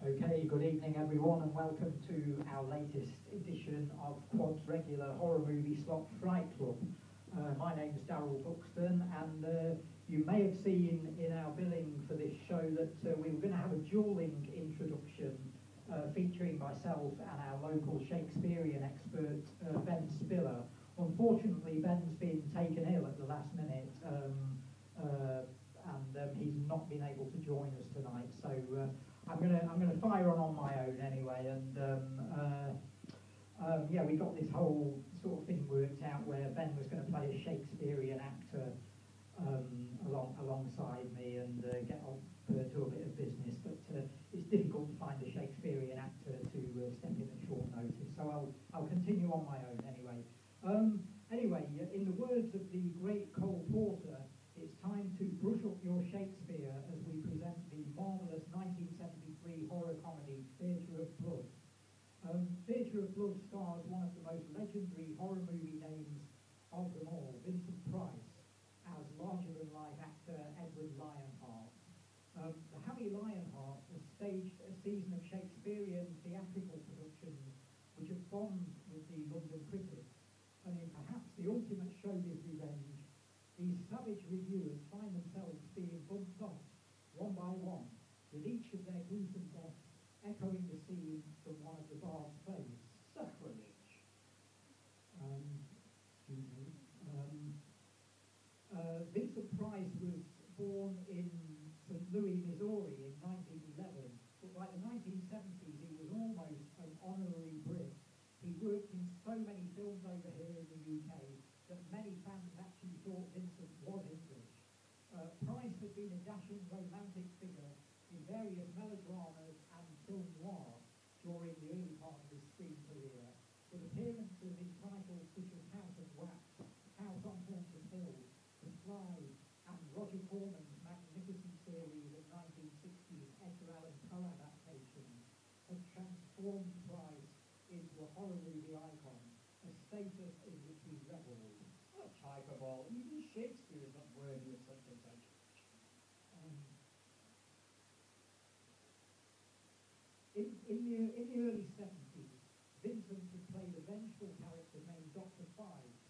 Okay, good evening everyone and welcome to our latest edition of Quad's regular horror movie slot Fright Club. My name is Darryl Buxton and you may have seen in our billing for this show that we were going to have a duelling introduction featuring myself and our local Shakespearean expert Ben Spiller. Unfortunately, Ben's been taken ill at the last minute and he's not been able to join us tonight, so I'm gonna fire on my own anyway, and yeah, we got this whole sort of thing worked out where Ben was going to play a Shakespearean actor alongside me and get on to a bit of business, but it's difficult to find a Shakespearean actor to step in at short notice, so I'll continue on my own anyway. Anyway, in the words of the great Cole Porter, it's time to brush up your Shakespeare as we present the marvellous 1973 horror comedy Theatre of Blood. Theatre of Blood stars one of the most legendary horror movie names of them all, Vincent Price, as larger-than-life actor Edward Lionheart. The Harry Lionheart has staged a season of Shakespearean theatrical productions which have bombed with the London critics, and in perhaps the ultimate showbiz revenge, these savage reviewers find themselves being bumped off, one by one, with each of their gruesome deaths echoing the scene from one of the bard's plays. Sacrilege. Excuse me. Vincent Price was born in St. Louis, Missouri in 1911, but by the 1970s he was almost an honorary Brit. He worked in so many films over here in the UK that many fans actually thought Vincent was English. Price had been a dashing romantic figure in various melodramas and film noir during the early part of his screen career, with appearances in titles such as House of Wax, House on Haunted Hill, The Fly, and Roger Corman's magnificent series of 1960s Edgar Allan Poe adaptations had transformed Price into a horror movie icon, a status in which he revelled. What type of all? Even Shakespeare is not worthy of such a title. In the early 70s, Vincent had played a vengeful character named Dr. Fives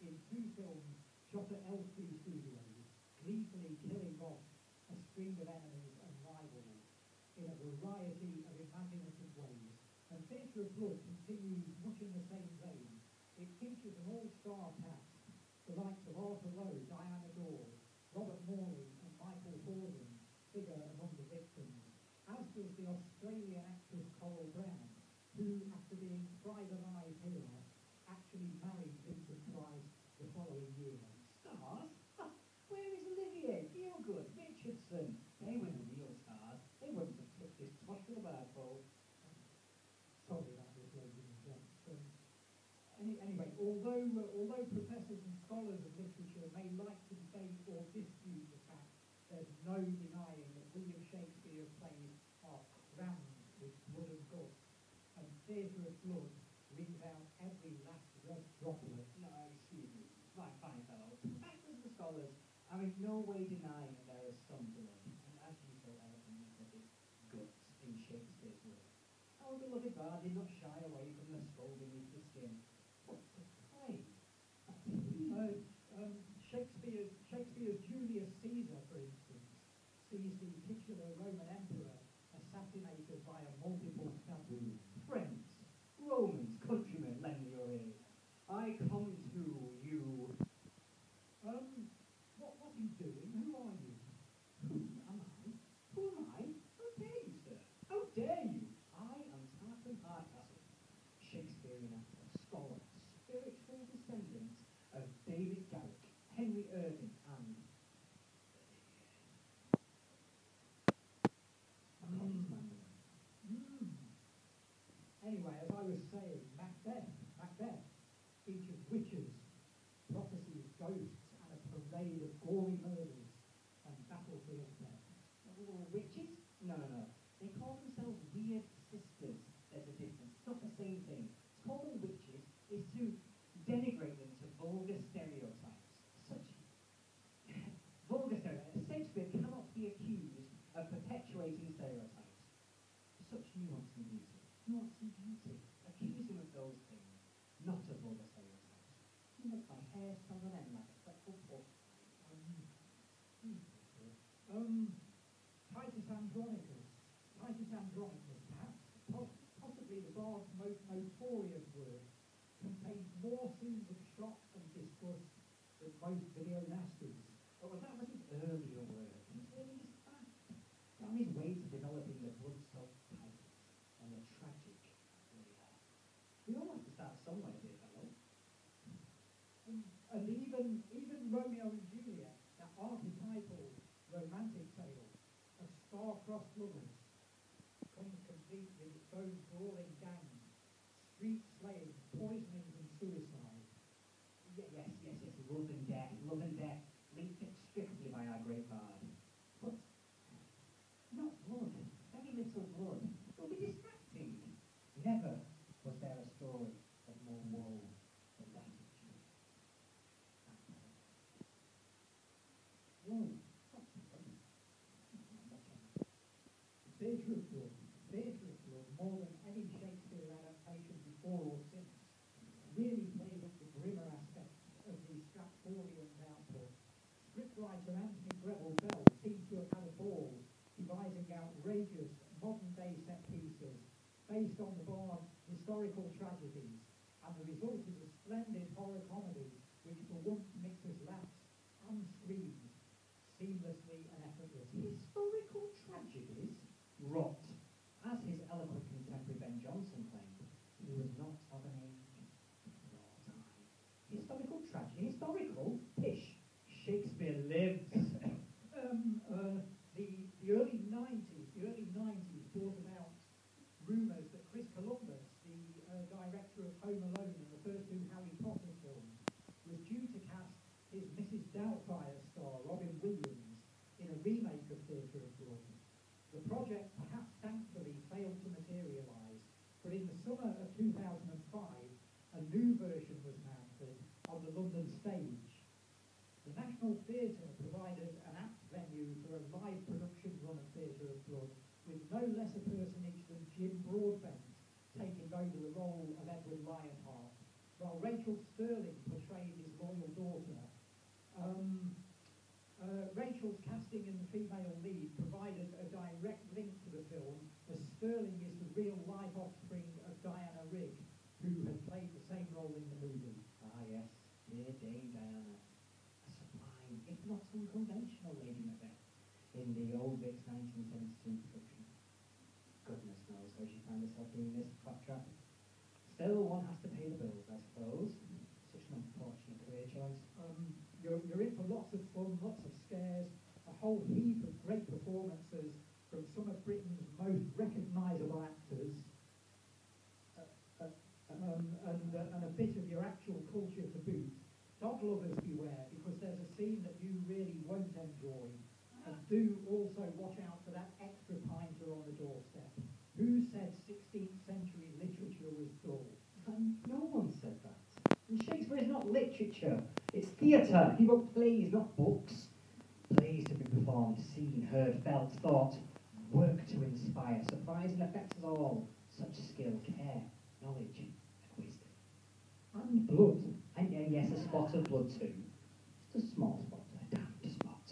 in two films shot at Elstree Studios, gleefully killing off a string of enemies and rivals in a variety of imaginative ways. And Theatre of Blood continues much in the same vein. It features an all-star cast, the likes of Arthur Lowe, Diana Dore, Robert Morley and Michael Horden figure among the victims, as does the Australian actress Coral Brown, who, after being fried alive here, actually married Vincent Price the following year. Stars? Where is Olivier, Gielgud, Richardson? They were the real stars. They wouldn't have took this tosh with a bad bowl. Sorry about this, ladies and gents. Anyway, although professors and scholars of literature may like to debate or dispute the fact, there's no denying that William Shakespeare's plays are crammed with blood and guts, and Theatre of Blood brings out every last red droplet. No, excuse me, my fine fellow. Professors and scholars are in no way denying that there is some blood, and as you so eloquently put it, guts in Shakespeare's work. Our beloved bard did not shy away from the skull beneath the skin. But the play, Shakespeare's Julius Caesar, for instance, sees the titular Roman emperor assassinated by a multiple stab. Friends, Romans, countrymen, lend me your ear. I come to you. What are you doing? Who are you? Who am I? Who am I? How dare you, sir? How dare you? I am Tarquin Hardcastle, Shakespearean actor, scholar, spiritual descendant of David Garrick, Henry Irving, and Anyway, as I was saying, Macbeth features witches nuance and beauty. Nuance and beauty. Accuse him of those things, not of vulgar stereotypes. You make my hair stand on end like a fretful porcupine. Titus Andronicus. Titus Andronicus, perhaps, possibly the bard's most notorious work, contains more scenes of shock and disgust than most video nasties. Oh, well, that was his earlier work. His earliest fact. On his way to developing the blood-soaked Titus and the tragic Lear. We all have to start somewhere, dear fellow. And even Romeo and Juliet, that archetypal romantic tale of star-crossed lovers, comes complete with its own brawling gangs, street slaying, poisonings and suicide. Yes. Love and death, linked inextricably by our great bard. But not blood, very little blood. It will be distracting. Never was there a story of more woe than that of Juliet. Whoa, what's the problem? Theatre of blood, more than any Shakespeare adaptation before or since, really plays up the grimmer aspects of the Stratfordian output. Scriptwriter Anthony Greville Bell seems to have had a ball devising outrageous modern-day set pieces based on the bard's historical tragedies, and the result is a splendid horror comedy which for once mixes laughs and screams seamlessly and effortlessly. Historical tragedies? Rot. As his eloquent contemporary Ben Jonson claimed, he was not of an age nor time. Historical tragedy? Historical? Pish. Shakespeare lives. The early 90s brought about rumours that Chris Columbus, the director of Home Alone and the first two Harry Potter films, was due to cast his Mrs. Doubtfire star, Robin Williams, in a remake of Theatre of Blood. The project, perhaps thankfully, failed to materialise, but in the summer of 2005, a new version was mounted on the London stage. The National Theatre provided an apt venue for a live production run of Theatre of Blood, with no less a personage than Jim Broadbent taking over the role of Edward Lionheart, while Rachel Sterling portrayed his loyal daughter. Rachel's casting in the female lead provided a direct link to the film, as Sterling is the real life offspring of Diana Rigg, who had played the same role in the movie. Ah, yes, dear Dame Diana. A sublime, if not unconventional Lady Macbeth in the old Vic's 1972 production. Goodness knows how she found herself doing this claptrap. Still, one has to pay the bills, I suppose. Such an unfortunate career choice. You're in for lots of fun, lots of scares, a whole heap of great performances from some of Britain's most recognisable actors, and a bit of your actual culture to boot. Dog lovers beware, because there's a scene that you really won't enjoy. And do also watch out for that extra pinter on the doorstep. Who said 16th century literature was dull? No one said that. And Shakespeare is not literature. It's theatre. He wrote plays, not books. Plays to be performed, seen, heard, felt, thought. Work to inspire, surprise and affect us all. Such skill, care, knowledge, and wisdom. And blood. And yes, a spot of blood too. Just a small spot, a damned spot.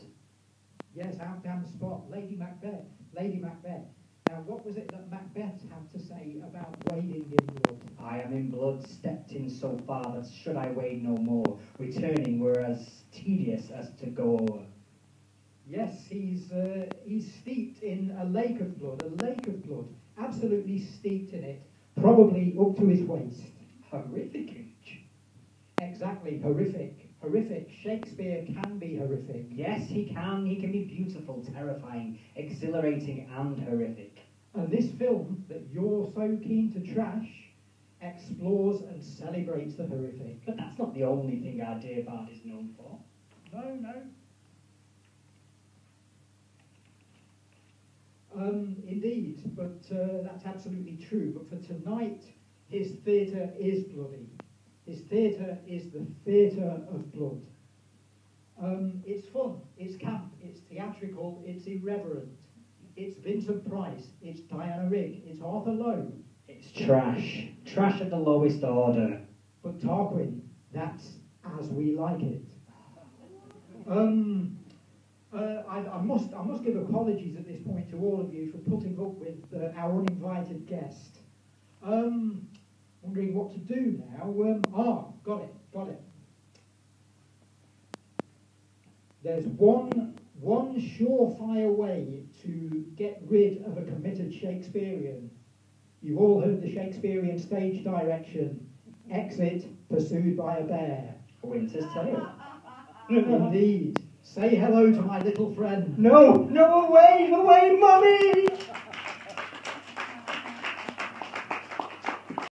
Yes, our damn spot. Lady Macbeth. Now, what was it that Macbeth had to say about wading in blood? I am in blood, stepped in so far that should I wade no more, returning were as tedious as to go o'er. Yes, he's steeped in a lake of blood, absolutely steeped in it, probably up to his waist. Horrific image. Exactly, horrific. Shakespeare can be horrific. Yes, he can. He can be beautiful, terrifying, exhilarating, and horrific. And this film that you're so keen to trash explores and celebrates the horrific. But that's not the only thing our dear bard is known for. No. Indeed, but that's absolutely true. But for tonight, his theatre is bloody. His theatre is the theatre of blood. It's fun, it's camp, it's theatrical, it's irreverent. It's Vincent Price, it's Diana a rig. It's Arthur Lowe. It's trash. Trash of the lowest order. But Tarquin, that's as we like it. I must give apologies at this point to all of you for putting up with our uninvited guest. Wondering what to do now. Got it. There's one surefire way to get rid of a committed Shakespearean. You've all heard the Shakespearean stage direction: exit pursued by a bear. A Winter's Tale. Indeed. Say hello to my little friend. No, away, Mummy!